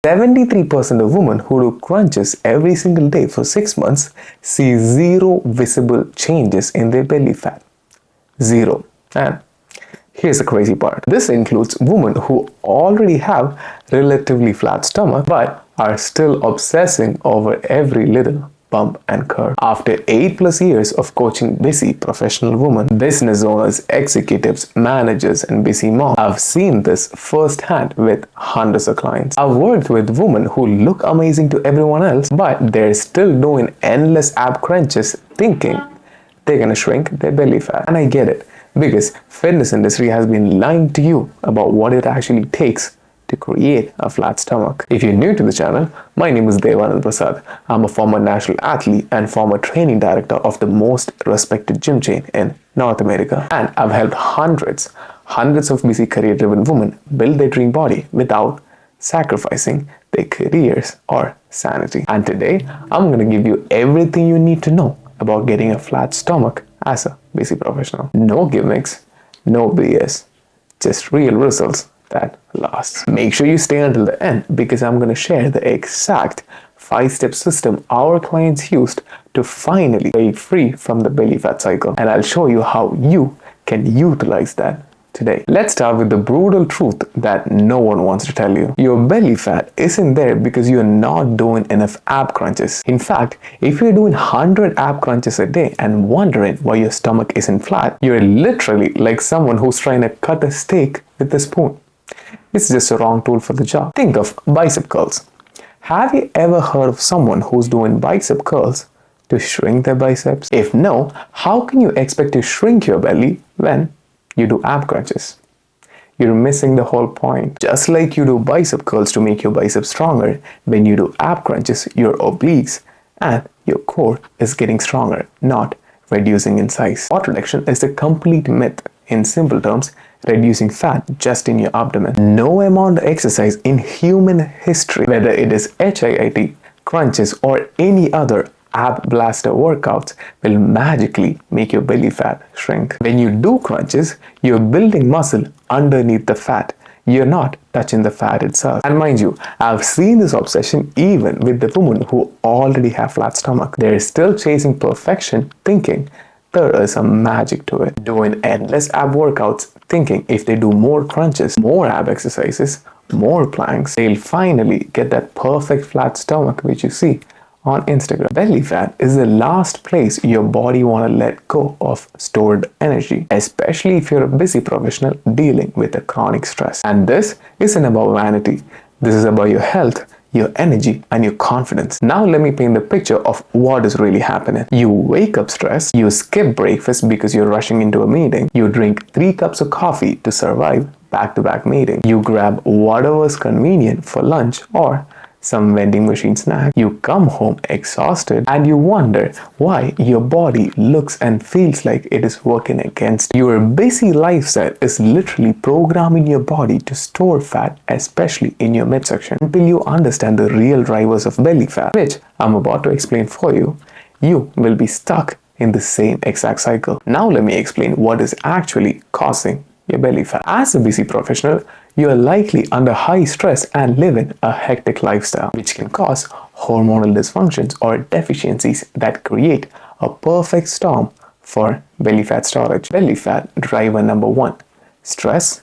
73% of women who do crunches every single day for 6 months see zero visible changes in their belly fat. Zero. And here's the crazy part. This includes women who already have relatively flat stomach but are still obsessing over every little bump and curve. After 8+ years of coaching busy professional women, business owners, executives, managers, and busy moms, I've seen this firsthand with hundreds of clients. I've worked with women who look amazing to everyone else, but they're still doing endless ab crunches thinking they're gonna shrink their belly fat. And I get it, because fitness industry has been lying to you about what it actually takes to create a flat stomach. If you're new to the channel, my name is Devanand Prasad. I'm a former national athlete and former training director of the most respected gym chain in North America. And I've helped hundreds of busy career-driven women build their dream body without sacrificing their careers or sanity. And today, I'm gonna give you everything you need to know about getting a flat stomach as a busy professional. No gimmicks, no BS, just real results that lasts. Make sure you stay until the end, because I'm going to share the exact 5-step system our clients used to finally break free from the belly fat cycle, and I'll show you how you can utilize that today. Let's start with the brutal truth that no one wants to tell you. Your belly fat isn't there because you're not doing enough ab crunches. In fact, if you're doing 100 ab crunches a day and wondering why your stomach isn't flat, you're literally like someone who's trying to cut a steak with a spoon. It's just a wrong tool for the job. Think of bicep curls. Have you ever heard of someone who's doing bicep curls to shrink their biceps? If no, how can you expect to shrink your belly when you do ab crunches? You're missing the whole point. Just like you do bicep curls to make your biceps stronger, when you do ab crunches, your obliques and your core is getting stronger, not reducing in size. Fat reduction is a complete myth. In simple terms, reducing fat just in your abdomen. No amount of exercise in human history, whether it is HIIT, crunches, or any other ab blaster workouts, will magically make your belly fat shrink. When you do crunches, you're building muscle underneath the fat. You're not touching the fat itself. And mind you, I've seen this obsession even with the women who already have flat stomach. They're still chasing perfection, thinking there is some magic to it. Doing endless ab workouts, thinking if they do more crunches, more ab exercises, more planks, they'll finally get that perfect flat stomach which you see on Instagram. Belly fat is the last place your body want to let go of stored energy, especially if you're a busy professional dealing with a chronic stress. And this isn't about vanity. This is about your health, your energy, and your confidence. Now let me paint the picture of what is really happening. You wake up stressed, you skip breakfast because you're rushing into a meeting, you drink 3 cups of coffee to survive back-to-back meeting, you grab whatever's convenient for lunch or some vending machine snack, you come home exhausted, and you wonder why your body looks and feels like it is working against you. Your busy lifestyle is literally programming your body to store fat, especially in your midsection. Until you understand the real drivers of belly fat, which I'm about to explain for you, you will be stuck in the same exact cycle. Now let me explain what is actually causing your belly fat. As a busy professional, you are likely under high stress and living a hectic lifestyle, which can cause hormonal dysfunctions or deficiencies that create a perfect storm for belly fat storage. Belly fat driver number 1: stress,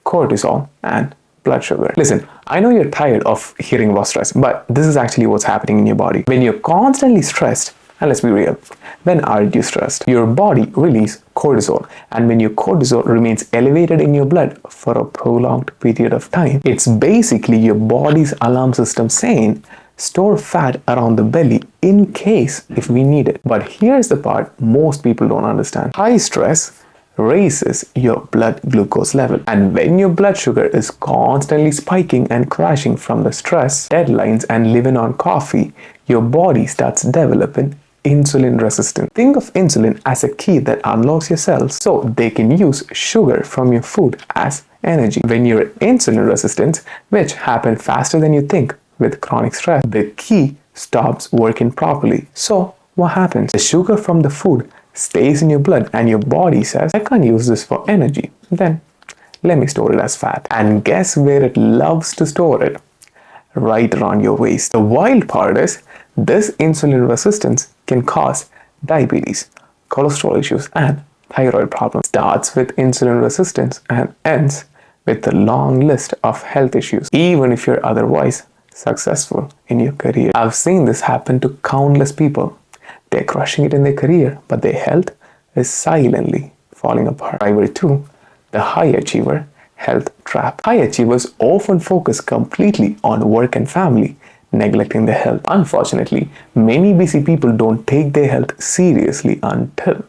cortisol, and blood sugar. Listen, I know you're tired of hearing about stress, but this is actually what's happening in your body. When you're constantly stressed, and let's be real, when are you stressed? Your body releases cortisol, and when your cortisol remains elevated in your blood for a prolonged period of time, it's basically your body's alarm system saying, store fat around the belly in case if we need it. But here's the part most people don't understand. High stress raises your blood glucose level, and when your blood sugar is constantly spiking and crashing from the stress, deadlines, and living on coffee, your body starts developing insulin resistance. Think of insulin as a key that unlocks your cells so they can use sugar from your food as energy. When you're insulin resistant, which happens faster than you think with chronic stress, the key stops working properly. So what happens? The sugar from the food stays in your blood and your body says, I can't use this for energy. Then let me store it as fat. And guess where it loves to store it? right around your waist. The wild part is this insulin resistance can cause diabetes, cholesterol issues, and thyroid problems. Starts with insulin resistance and ends with a long list of health issues, even if you're otherwise successful in your career. I've seen this happen to countless people. They're crushing it in their career, but their health is silently falling apart. Driver 2, the high achiever health trap. High achievers often focus completely on work and family, neglecting their health. Unfortunately, many busy people don't take their health seriously until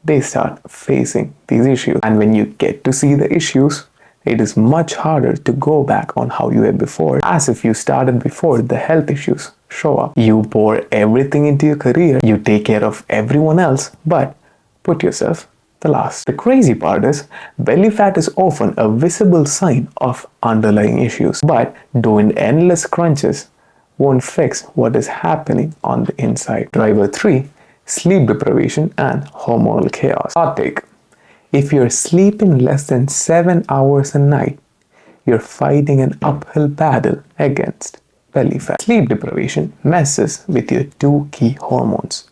they start facing these issues. And when you get to see the issues, it is much harder to go back on how you were before, as if you started before the health issues show up. You pour everything into your career, you take care of everyone else, but put yourself the last. The crazy part is, belly fat is often a visible sign of underlying issues, but doing endless crunches won't fix what is happening on the inside. Driver 3, sleep deprivation and hormonal chaos. Hot take. If you're sleeping less than 7 hours a night, you're fighting an uphill battle against belly fat. Sleep deprivation messes with your two key hormones,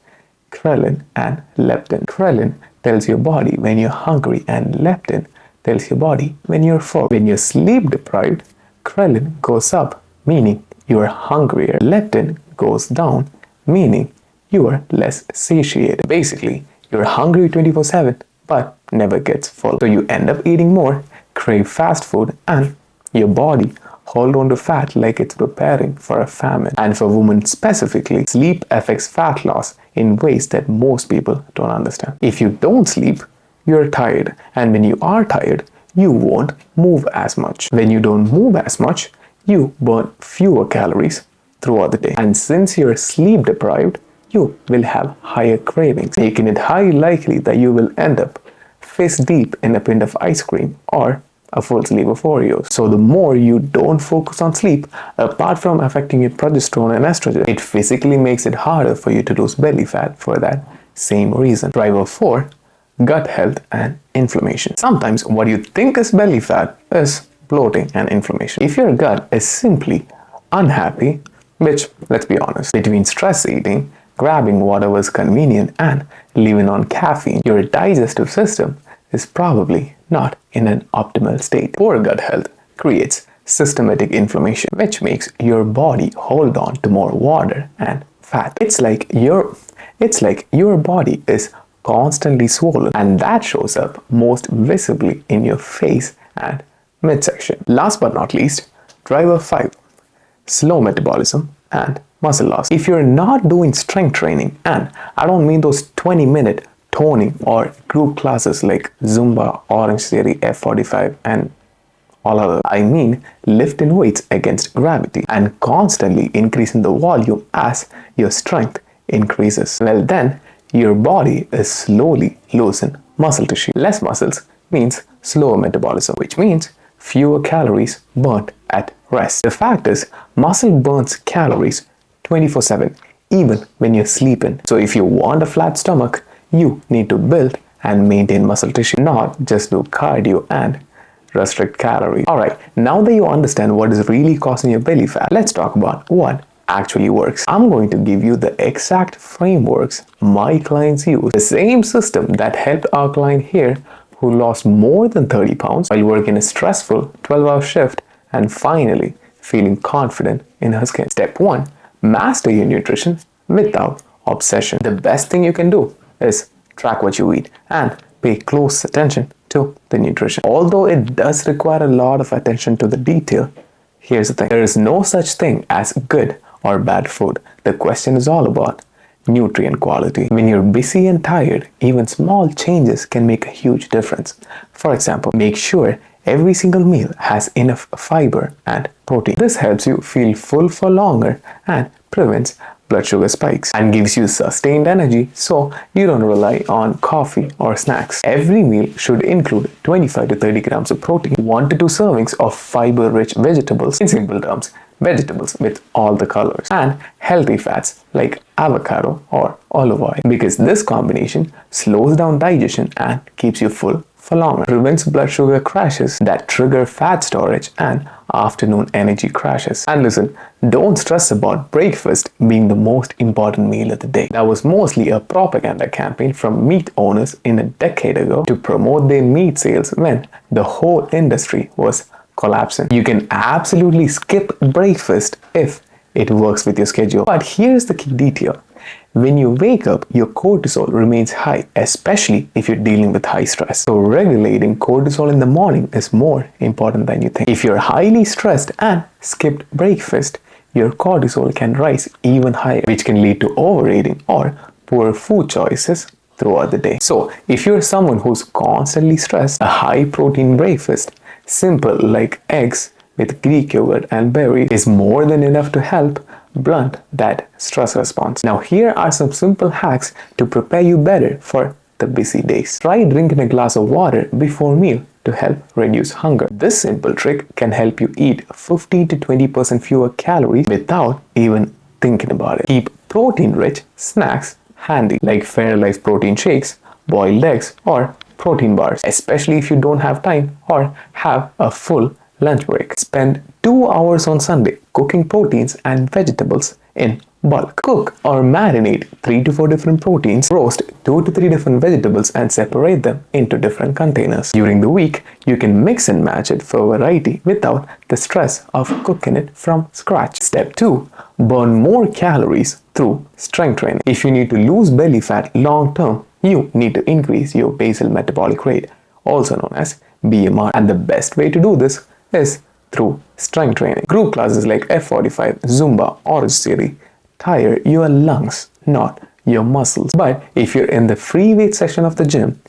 ghrelin and leptin. Ghrelin tells your body when you're hungry, and leptin tells your body when you're full. When you're sleep deprived, ghrelin goes up, meaning you are hungrier. Leptin goes down, meaning you are less satiated. Basically, you're hungry 24/7, but never gets full. So you end up eating more, crave fast food, and your body hold on to fat like it's preparing for a famine. And for women specifically, sleep affects fat loss in ways that most people don't understand. If you don't sleep, you're tired. And when you are tired, you won't move as much. When you don't move as much, you burn fewer calories throughout the day. And since you're sleep deprived, you will have higher cravings, making it highly likely that you will end up fist deep in a pint of ice cream or a full sleeve of Oreos. So the more you don't focus on sleep, apart from affecting your progesterone and estrogen, it physically makes it harder for you to lose belly fat for that same reason. Driver 4, gut health and inflammation. Sometimes what you think is belly fat is bloating and inflammation. If your gut is simply unhappy, which, let's be honest, between stress eating, grabbing whatever's convenient, and living on caffeine, your digestive system is probably not in an optimal state. Poor gut health creates systematic inflammation, which makes your body hold on to more water and fat. It's like your body is constantly swollen, and that shows up most visibly in your face and midsection. Last but not least, driver 5, slow metabolism and muscle loss. If you're not doing strength training, and I don't mean those 20-minute toning or group classes like Zumba, Orange Theory, F45, and all other, I mean lifting weights against gravity and constantly increasing the volume as your strength increases, well then your body is slowly losing muscle tissue. Less muscles means slower metabolism, which means fewer calories burnt at rest. The fact is, muscle burns calories 24/7, even when you're sleeping. So if you want a flat stomach, you need to build and maintain muscle tissue, not just do cardio and restrict calories. Alright, now that you understand what is really causing your belly fat, let's talk about what actually works. I'm going to give you the exact frameworks my clients use. The same system that helped our client here who lost more than 30 pounds while working a stressful 12-hour shift and finally feeling confident in her skin. Step 1. Master your nutrition without obsession. The best thing you can do is track what you eat and pay close attention to the nutrition. Although it does require a lot of attention to the detail, here's the thing. There is no such thing as good or bad food. The question is all about nutrient quality. When you're busy and tired, even small changes can make a huge difference. For example, make sure every single meal has enough fiber and protein. This helps you feel full for longer and prevents blood sugar spikes and gives you sustained energy so you don't rely on coffee or snacks. Every meal should include 25 to 30 grams of protein, 1 to 2 servings of fiber-rich vegetables, in simple terms, vegetables with all the colors, and healthy fats like avocado or olive oil, because this combination slows down digestion and keeps you full for longer, prevents blood sugar crashes that trigger fat storage and afternoon energy crashes. And listen, don't stress about breakfast being the most important meal of the day. That was mostly a propaganda campaign from meat owners in a decade ago to promote their meat sales when the whole industry was collapsing. You can absolutely skip breakfast if it works with your schedule. But here's the key detail. When you wake up, your cortisol remains high, especially if you're dealing with high stress. So regulating cortisol in the morning is more important than you think. If you're highly stressed and skipped breakfast, your cortisol can rise even higher, which can lead to overeating or poor food choices throughout the day. So if you're someone who's constantly stressed, a high protein breakfast, simple like eggs with Greek yogurt and berries, is more than enough to help blunt that stress response. Now here are some simple hacks to prepare you better for the busy days. Try drinking a glass of water before meal to help reduce hunger. This simple trick can help you eat 15 to 20% fewer calories without even thinking about it. Keep protein-rich snacks handy, like Fairlife protein shakes, boiled eggs, or protein bars, especially if you don't have time or have a full lunch break. Spend 2 hours on Sunday cooking proteins and vegetables in bulk. Cook or marinate 3 to 4 different proteins, roast 2 to 3 different vegetables and separate them into different containers. During the week, you can mix and match it for variety without the stress of cooking it from scratch. Step 2. Burn more calories through strength training. If you need to lose belly fat long term, you need to increase your basal metabolic rate, also known as BMR. And the best way to do this is through strength training. Group classes like F45, Zumba, or Theory tire your lungs, not your muscles. But if you're in the free weight section of the gym,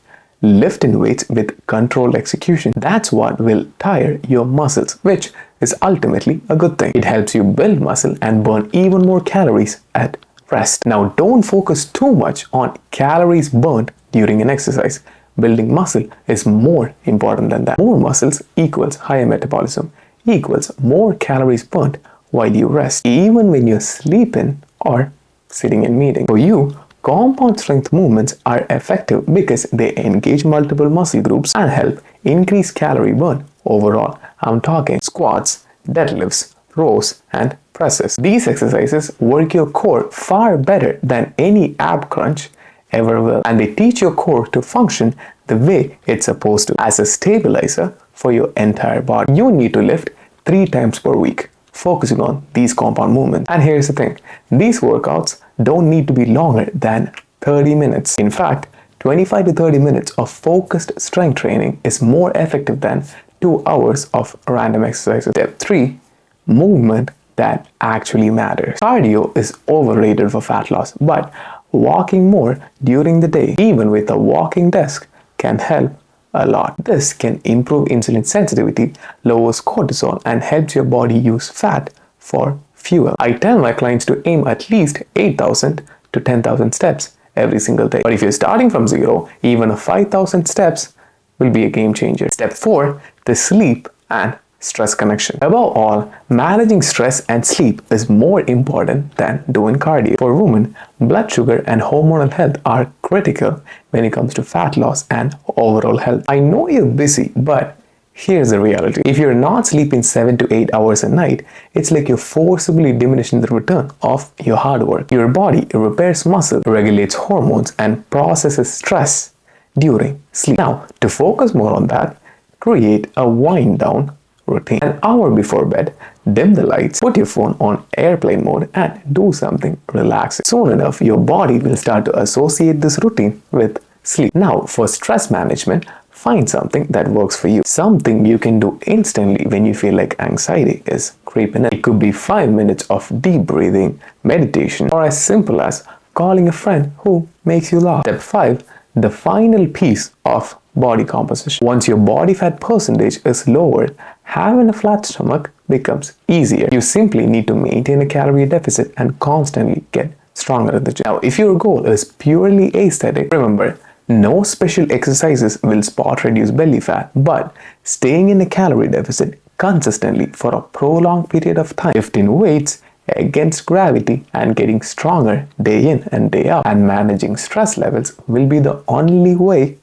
lifting weights with controlled execution, that's what will tire your muscles, which is ultimately a good thing. It helps you build muscle and burn even more calories at rest. Now, don't focus too much on calories burned during an exercise. Building muscle is more important than that. More muscles equals higher metabolism equals more calories burnt while you rest, even when you're sleeping or sitting in meeting. For you, compound strength movements are effective because they engage multiple muscle groups and help increase calorie burn overall. I'm talking squats, deadlifts, rows, and presses. These exercises work your core far better than any ab crunch ever will, and they teach your core to function the way it's supposed to, as a stabilizer for your entire body. You need to lift 3 times per week, focusing on these compound movements. And here's the thing, these workouts don't need to be longer than 30 minutes. In fact, 25 to 30 minutes of focused strength training is more effective than 2 hours of random exercises. Step 3, movement that actually matters. Cardio is overrated for fat loss, but walking more during the day, even with a walking desk, can help a lot. This can improve insulin sensitivity, lowers cortisol, and helps your body use fat for fuel. I tell my clients to aim at least 8,000 to 10,000 steps every single day. But if you're starting from zero, even a 5,000 steps will be a game changer. Step 4, the sleep and stress connection. Above all, managing stress and sleep is more important than doing cardio. For women, blood sugar and hormonal health are critical when it comes to fat loss and overall health. I know you're busy, but here's the reality. If you're not sleeping 7 to 8 hours a night, it's like you're forcibly diminishing the return of your hard work. Your body repairs muscle, regulates hormones, and processes stress during sleep. Now, to focus more on that, create a wind down routine. An hour before bed, dim the lights, put your phone on airplane mode, and do something relaxing. Soon enough, your body will start to associate this routine with sleep. Now, for stress management, find something that works for you. Something you can do instantly when you feel like anxiety is creeping in. It could be 5 minutes of deep breathing, meditation, or as simple as calling a friend who makes you laugh. Step 5, the final piece of body composition. Once your body fat percentage is lowered, having a flat stomach becomes easier. You simply need to maintain a calorie deficit and constantly get stronger at the gym. Now, if your goal is purely aesthetic, remember, no special exercises will spot reduce belly fat, but staying in a calorie deficit consistently for a prolonged period of time, lifting weights against gravity and getting stronger day in and day out, and managing stress levels will be the only way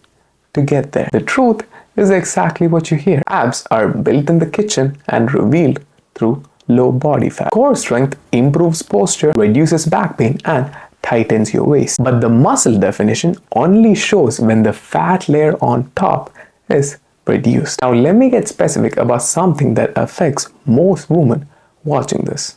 to get there. The truth is exactly what you hear. Abs are built in the kitchen and revealed through low body fat. Core strength improves posture, reduces back pain, and tightens your waist. But the muscle definition only shows when the fat layer on top is reduced. Now let me get specific about something that affects most women watching this.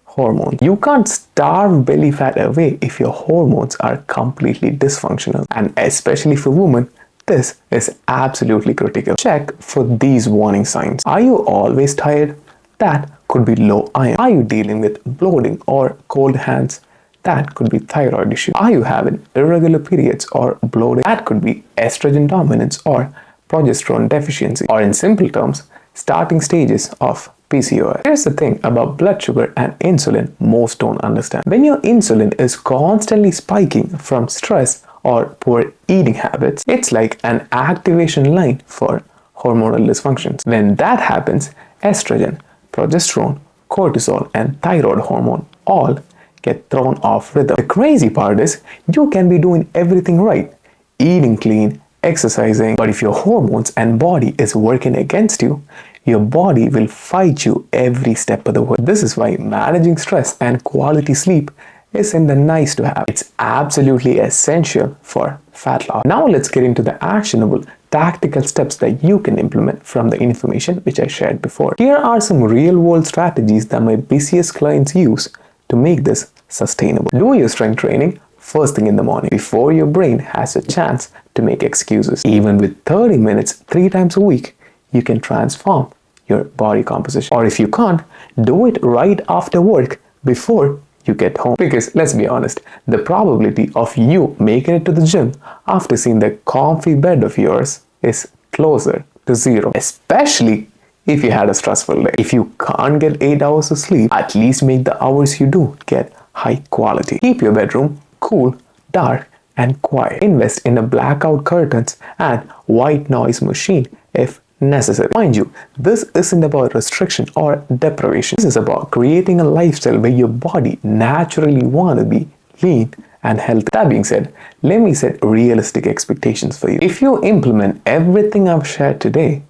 Hormones. You can't starve belly fat away if your hormones are completely dysfunctional. And especially for women, this is absolutely critical. Check for these warning signs. Are you always tired? That could be low iron. Are you dealing with bloating or cold hands? That could be thyroid issue. Are you having irregular periods or bloating? That could be estrogen dominance or progesterone deficiency. Or in simple terms, starting stages of PCOS. Here's the thing about blood sugar and insulin most don't understand. When your insulin is constantly spiking from stress or poor eating habits, it's like an activation line for hormonal dysfunctions. When that happens, estrogen, progesterone, cortisol, and thyroid hormone all get thrown off rhythm. The crazy part is you can be doing everything right, eating clean, exercising, but if your hormones and body is working against you, your body will fight you every step of the way. This is why managing stress and quality sleep isn't the nice to have. It's absolutely essential for fat loss. Now let's get into the actionable tactical steps that you can implement from the information which I shared before. Here are some real-world strategies that my busiest clients use to make this sustainable. Do your strength training first thing in the morning before your brain has a chance to make excuses. Even with 30 minutes 3 times a week, you can transform your body composition. Or if you can't, do it right after work before you get home. Because let's be honest, the probability of you making it to the gym after seeing the comfy bed of yours is closer to 0. Especially if you had a stressful day. If you can't get 8 hours of sleep, at least make the hours you do get high quality. Keep your bedroom cool, dark, and quiet. Invest in a blackout curtains and white noise machine if necessary. Mind you, this isn't about restriction or deprivation. This is about creating a lifestyle where your body naturally want to be lean and healthy. That being said, let me set realistic expectations for you. If you implement everything I've shared today,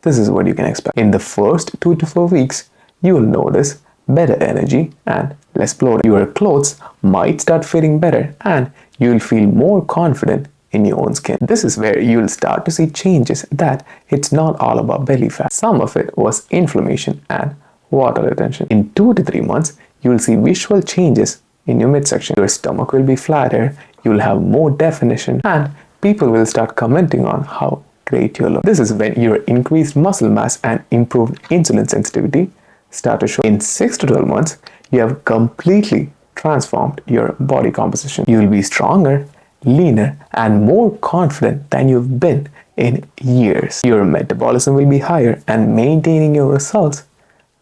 this is what you can expect. In the first 2 to 4 weeks, you will notice better energy and less bloating. Your clothes might start fitting better and you'll feel more confident in your own skin. This is where you'll start to see changes that it's not all about belly fat. Some of it was inflammation and water retention. In 2 to 3 months, you'll see visual changes in your midsection. Your stomach will be flatter, you'll have more definition, and people will start commenting on how great you look. This is when your increased muscle mass and improved insulin sensitivity start to show. In 6 to 12 months, you have completely transformed your body composition. You will be stronger, leaner, and more confident than you've been in years. Your metabolism will be higher and maintaining your results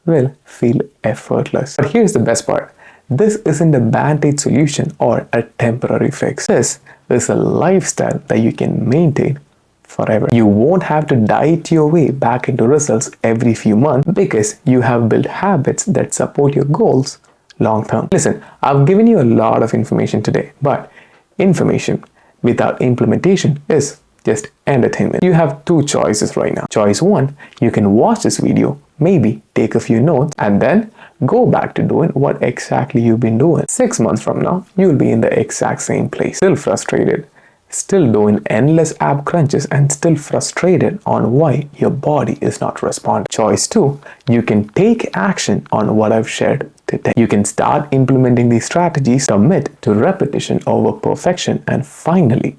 will feel effortless. But here's the best part. This isn't a band-aid solution or a temporary fix. This is a lifestyle that you can maintain forever. You won't have to diet your way back into results every few months because you have built habits that support your goals long term. Listen, I've given you a lot of information today, but information without implementation is just entertainment. You have 2 choices right now. Choice 1, you can watch this video, maybe take a few notes, and then go back to doing what exactly you've been doing. 6 months from now, you'll be in the exact same place, still frustrated, still doing endless ab crunches, and still frustrated on why your body is not responding. Choice 2, you can take action on what I've shared today. You can start implementing these strategies, commit to repetition over perfection, and finally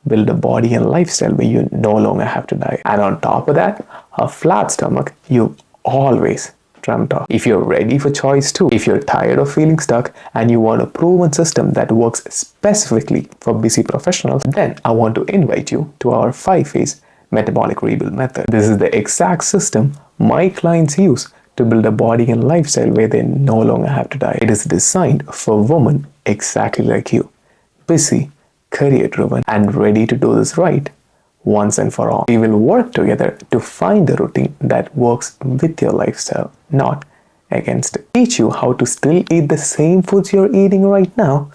build a body and lifestyle where you no longer have to diet. And on top of that, a flat stomach you've always dreamt of. If you're ready for choice 2, if you're tired of feeling stuck and you want a proven system that works specifically for busy professionals, then I want to invite you to our 5-phase metabolic rebuild method. This is the exact system my clients use to build a body and lifestyle where they no longer have to diet. It is designed for women exactly like you, busy, career-driven, and ready to do this right once and for all. We will work together to find a routine that works with your lifestyle, not against it. Teach you how to still eat the same foods you're eating right now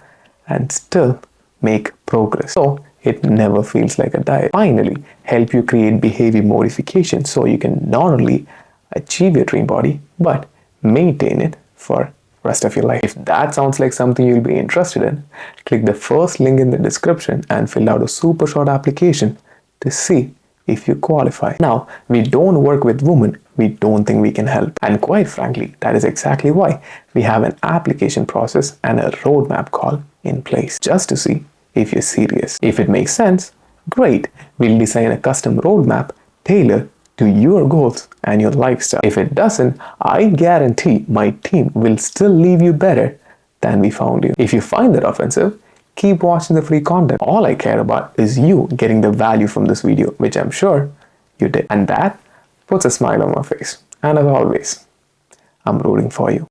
and still make progress. So it never feels like a diet. Finally, help you create behavior modification so you can not only achieve your dream body, but maintain it for rest of your life. If that sounds like something you'll be interested in, click the first link in the description and fill out a super short application to see if you qualify. Now, we don't work with women we don't think we can help. And quite frankly, that is exactly why we have an application process and a roadmap call in place, just to see if you're serious. If it makes sense, great. We'll design a custom roadmap tailored to your goals and your lifestyle. If it doesn't, I guarantee my team will still leave you better than we found you. If you find that offensive, keep watching the free content. All I care about is you getting the value from this video, which I'm sure you did. And that puts a smile on my face. And as always, I'm rooting for you.